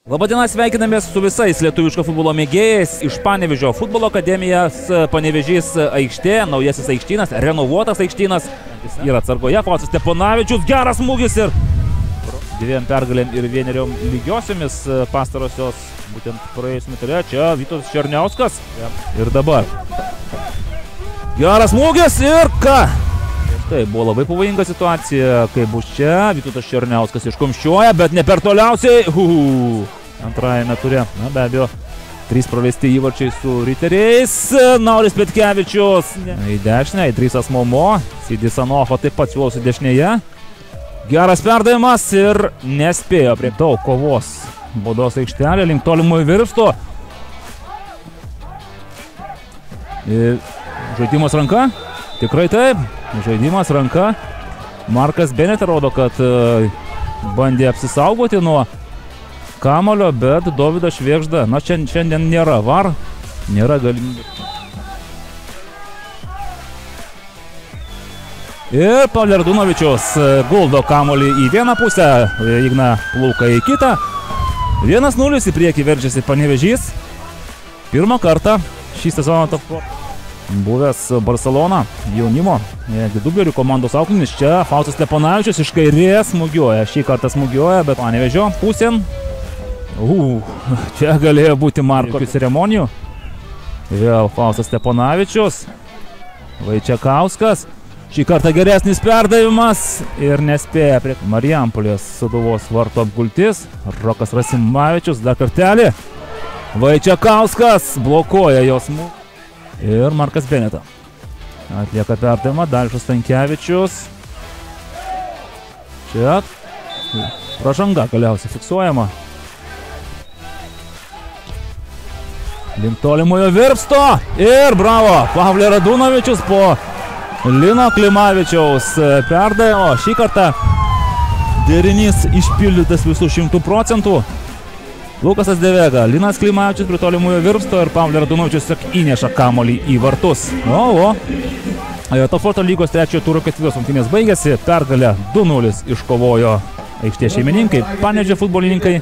Labadiena, sveikinamės su visais lietuviško futbolo mėgėjais iš Panevėžio futbolo akademijos. Panevėžys aikštė, naujasis aikštynas, renovuotas aikštynas. Yra atsargoje Faustas Steponavičius, geras smūgis ir dviem pergalėm ir vieneriom lygiosiomis pastarosios būtent praėjusiame ture. Čia Vytautas Černiauskas ir dabar. Geras smūgis ir ką? Tai buvo labai pavojinga situacija, kai bus čia. Vytautas Černiauskas iškumščiuoja, bet ne per toliausiai. Antrajame ture, na be abejo, 3 praleisti įvarčiai su riteriais. Nauris Petkevičius į dešinę, Idrisas Momo. Sidis Anoho taip pat siūlosi dešinėje. Geras perdavimas ir nespėjo prie daug kovos. Baudos aikštelė link tolimųjų virpsto. Žaidimas ranka. Tikrai taip. Žaidimas ranka. Markas Beneta rodo, kad bandė apsisaugoti nuo kamulio, bet Dovydas Švėgžda, na šiandien nėra VAR, nėra galimybė. Ir Pavle Radunovičius guldo kamulį į vieną pusę, Igną Plūką į kitą. 1-0 į priekį veržiasi Panevėžys. Pirmą kartą šį sezoną top buvęs Barcelona jaunimo dublerių komandos auklėtinis. Čia Faustas Steponavičius iš kairės smūgiuoja. Šį kartą smūgiuoja, bet Panevėžio pusėn. Čia galėjo būti Marko ceremonijų. Vėl Faustas Steponavičius. Vaičiakauskas. Šį kartą geresnis perdavimas ir nespėja prie Marijampolės Sūduvos vartų apgultis. Rokas Rasimavičius dar kartelį. Vaičiakauskas blokuoja jos smūgį. Ir Markas Beneta atlieka perdavimą, Dalius Stankevičius. Čia pražanga galiausiai fiksuojama. Link tolimojo virpsto ir bravo, Pavle Radunovičius po Lino Klimavičiaus perdavimo. Šį kartą derinys išpildytas visų 100%. Lukasas Devega, Linas Klimavičius prie tolimųjų virpsto ir Pavle Radunovičius įneša kamuolį į vartus. Top Forto lygos 3 turo 4 rungtynės baigėsi. Pergalę 2-0 iškovojo aikštės šeimininkai, Panevėžio futbolininkai.